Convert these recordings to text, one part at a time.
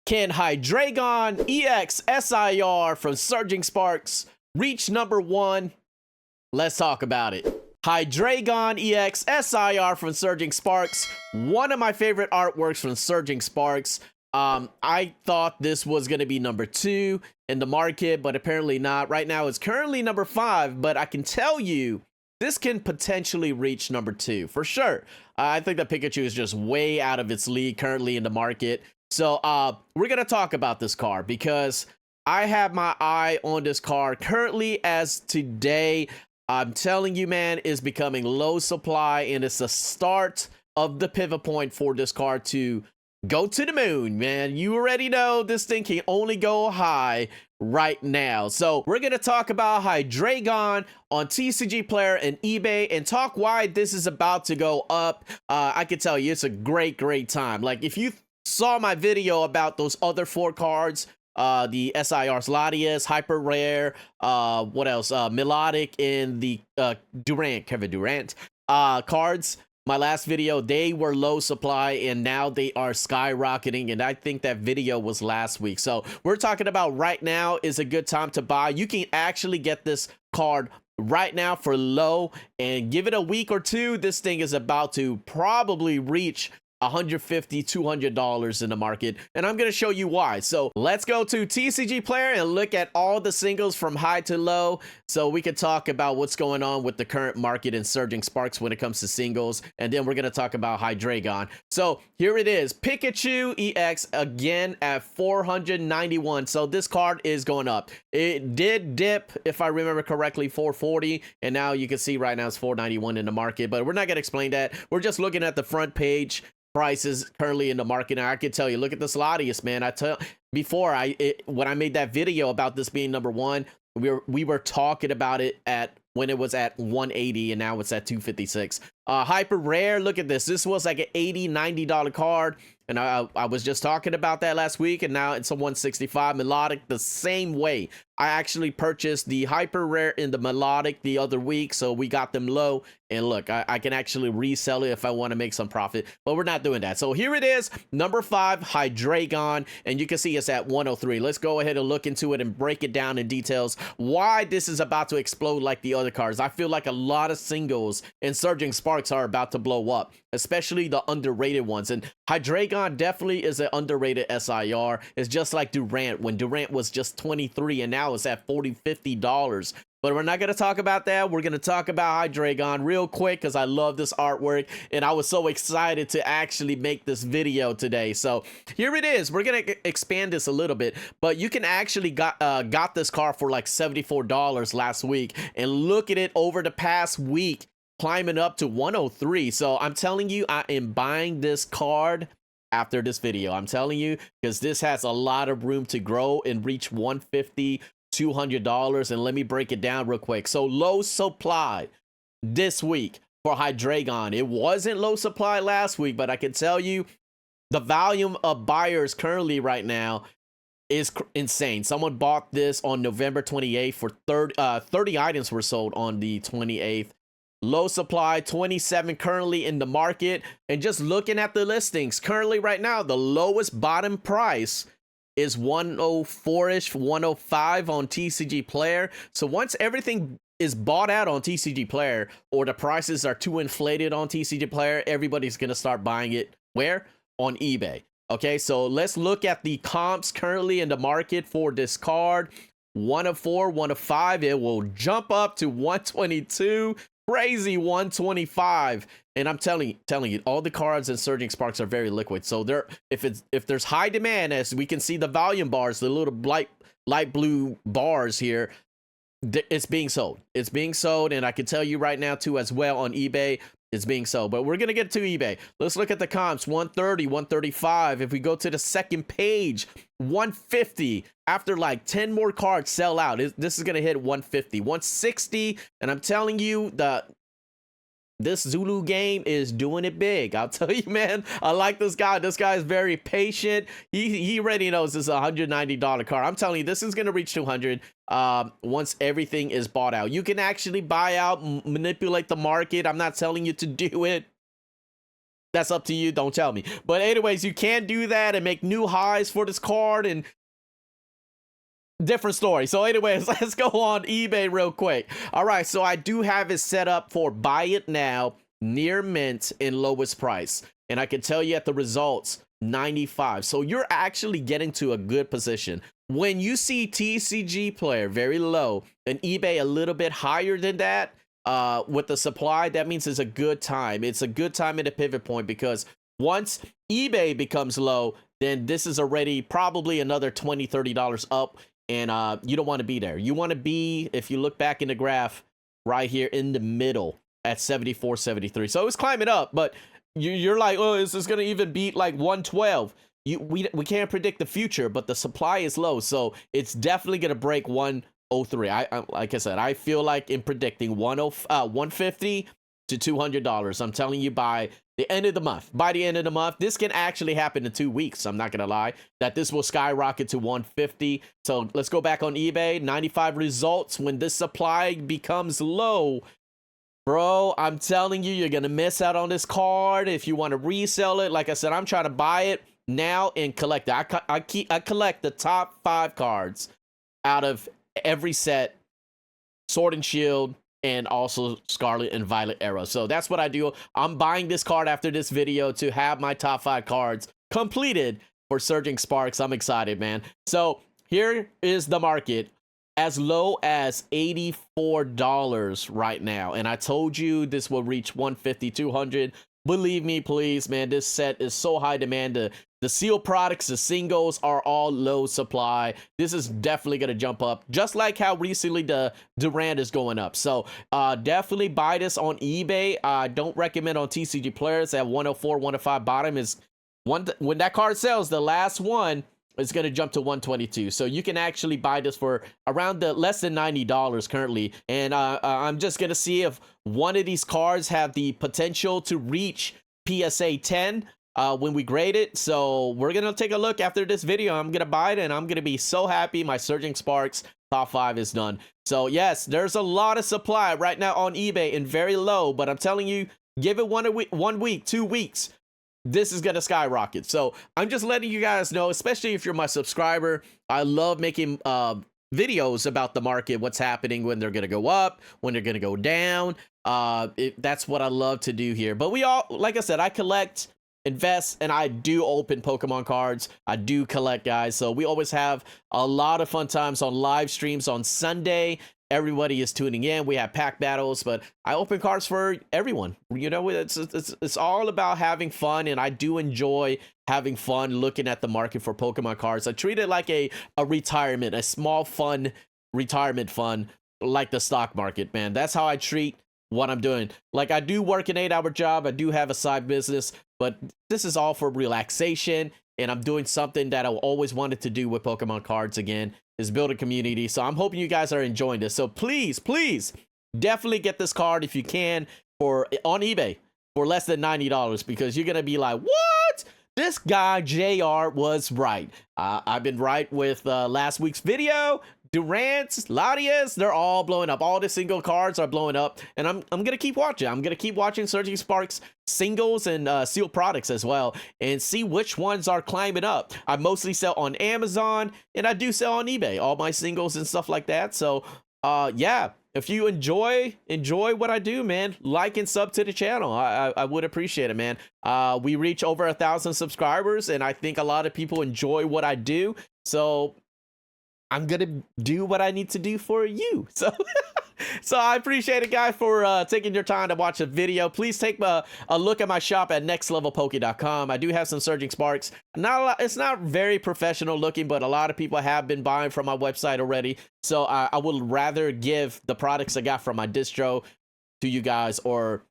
Can Hydreigon EX SIR from Surging Sparks reach number 1? Let's talk about it. Hydreigon EX SIR from Surging Sparks, one of my favorite artworks from Surging Sparks. I thought this was going to be number 2 in the market, but apparently not. Right now it's currently number 5, but I can tell you this can potentially reach number 2 for sure. I think that Pikachu is just way out of its league currently in the market. So we're going to talk about this card because I have my eye on this card currently as today. I'm telling you, man, is becoming low supply, and it's the start of the pivot point for this card to go to the moon, man. You already know this thing can only go high right now. So we're going to talk about Hydreigon on tcgplayer and eBay and talk why this is about to go up. I can tell you it's a great time. Like, if you saw my video about those other 4 cards, the SIR's Latias, Hyper Rare, what else? Melodic, and the Kevin Durant cards. My last video, they were low supply and now they are skyrocketing, and I think that video was last week. So we're talking about right now is a good time to buy. You can actually get this card right now for low, and give it a week or 2. This thing is about to probably reach $150, $200 in the market, and I'm going to show you why. So let's go to tcgplayer and look at all the singles from high to low, so we can talk about what's going on with the current market in Surging Sparks when it comes to singles, and then we're going to talk about Hydreigon. So here it is, Pikachu EX again at 491. So this card is going up. It did dip, if I remember correctly, 440, and now you can see right now it's 491 in the market, but we're not going to explain that. We're just looking at the front page prices currently in the market. Now I can tell you, look at this Latias, man. Before when I made that video about this being number 1, we were talking about it at when it was at 180, and now it's at 256. Hyper Rare, look at this. This was like an $80-$90 card, and I was just talking about that last week, and now it's a 165. Melodic the same way. I actually purchased the Hyper Rare in the Melodic the other week, so we got them low, and look, I can actually resell it if I want to make some profit, but we're not doing that. So here it is, number 5, Hydreigon, and you can see it's at 103. Let's go ahead and look into it and break it down in details why this is about to explode like the other cards. I feel like a lot of singles and Surging Sparks are about to blow up, especially the underrated ones, and Hydreigon definitely is an underrated SIR. It's just like Durant, when Durant was just 23 and now it's at $40-$50. But we're not going to talk about that. We're going to talk about Hydreigon real quick because I love this artwork and I was so excited to actually make this video today. So here it is. We're going to expand this a little bit, but you can actually got this card for like $74 last week, and look at it over the past week climbing up to 103. So I'm telling you, I am buying this card after this video. I'm telling you, because this has a lot of room to grow and reach $150, $200. And let me break it down real quick. So low supply this week for Hydreigon. It wasn't low supply last week, but I can tell you the volume of buyers currently right now is insane. Someone bought this on November 28th for 30 items were sold on the 28th. Low supply, 27 currently in the market. And just looking at the listings currently right now, the lowest bottom price is 104-ish, 105 on tcgplayer. So once everything is bought out on tcgplayer, or the prices are too inflated on tcgplayer, everybody's gonna start buying it where? On eBay. Okay, so let's look at the comps currently in the market for this card. 104, 105, it will jump up to 122. Crazy 125, and I'm telling you, all the cards in Surging Sparks are very liquid. So if there's high demand, as we can see the volume bars, the little light blue bars here, it's being sold. It's being sold, and I can tell you right now too as well on eBay, it's being sold. But we're gonna get to eBay. Let's look at the comps. 130, 135. If we go to the second page, 150. After like 10 more cards sell out, this is gonna hit 150, 160. And I'm telling you, this Zulu game is doing it big. I'll tell you, man, I like this guy. This guy is very patient. He already knows this is a $190 card. I'm telling you, this is going to reach 200 once everything is bought out. You can actually buy out, manipulate the market. I'm not telling you to do it. That's up to you. Don't tell me. But anyways, you can do that and make new highs for this card and different story. So anyways, let's go on eBay real quick. All right, so I do have it set up for buy it now, near mint, and lowest price. And I can tell you at the results, 95. So you're actually getting to a good position. When you see tcgplayer very low and eBay a little bit higher than that, with the supply, that means it's a good time. It's a good time at a pivot point, because once eBay becomes low, then this is already probably another $20-$30 up, and you don't want to be there. You want to be, if you look back in the graph, right here in the middle at 74.73. So it's climbing up, but you're like, oh, is this going to even beat like 112? We can't predict the future, but the supply is low, so it's definitely going to break 103. I like I said, I feel like in predicting 150 to $200. I'm telling you, by the end of the month. By the end of the month, this can actually happen in 2 weeks. I'm not gonna lie, that this will skyrocket to 150. So let's go back on eBay. 95 results. When this supply becomes low, bro, I'm telling you, you're gonna miss out on this card. If you want to resell it, like I said, I'm trying to buy it now and collect it. I collect the top 5 cards out of every set, Sword and Shield, and also Scarlet and Violet era. So that's what I do. I'm buying this card after this video to have my top 5 cards completed for Surging Sparks. I'm excited, man. So here is the market, as low as $84 right now, and I told you this will reach 150, 200. Believe me, please, man, this set is so high demand. The sealed products, the singles, are all low supply. This is definitely going to jump up, just like how recently the Durant is going up. So definitely buy this on eBay. I don't recommend on TCG Players. At 104, 105 bottom is when that card sells, the last one is going to jump to 122. So you can actually buy this for around the less than $90 currently. And I'm just going to see if one of these cards have the potential to reach PSA 10 when we grade it. So we're going to take a look after this video. I'm going to buy it, and I'm going to be so happy my Surging Sparks top 5 is done. So yes, there's a lot of supply right now on eBay and very low, but I'm telling you, give it 1 week, 2 weeks. This is gonna skyrocket. So I'm just letting you guys know, especially if you're my subscriber. I love making videos about the market, what's happening, when they're gonna go up, when they're gonna go down. That's what I love to do here. But we all, like I said, I collect, invest, and I do open Pokemon cards. I do collect, guys. So we always have a lot of fun times on live streams on Sunday. Everybody is tuning in. We have pack battles, but I open cards for everyone. You know, it's all about having fun, and I do enjoy having fun looking at the market for Pokemon cards. I treat it like a retirement, a small fun retirement fund, like the stock market, man. That's how I treat what I'm doing. Like, I do work an 8-hour job. I do have a side business, but this is all for relaxation, and I'm doing something that I always wanted to do with Pokemon cards again, is build a community. So I'm hoping you guys are enjoying this. So please definitely get this card if you can on eBay for less than $90, because you're gonna be like, what? This guy JR was right. I've been right with last week's video. Durant's, Latias, they're all blowing up. All the single cards are blowing up, and I'm gonna keep watching. I'm gonna keep watching Surging Sparks singles and sealed products as well, and see which ones are climbing up. I mostly sell on Amazon, and I do sell on eBay, all my singles and stuff like that. So yeah, if you enjoy what I do, man, like and sub to the channel. I would appreciate it, man. We reach over 1,000 subscribers, and I think a lot of people enjoy what I do. So I'm gonna do what I need to do for you. So so I appreciate it, guys, for taking your time to watch the video. Please take a look at my shop at nextlevelpoke.com. I do have some Surging Sparks. It's not very professional looking, but a lot of people have been buying from my website already. So I would rather give the products I got from my distro to you guys, or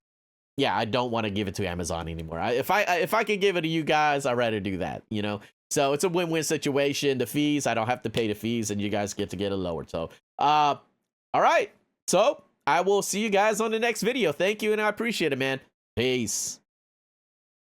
yeah, I don't want to give it to Amazon anymore. If I can give it to you guys, I'd rather do that, you know. So it's a win-win situation. The fees, I don't have to pay the fees, and you guys get to get it lowered. So, all right. So I will see you guys on the next video. Thank you, and I appreciate it, man. Peace.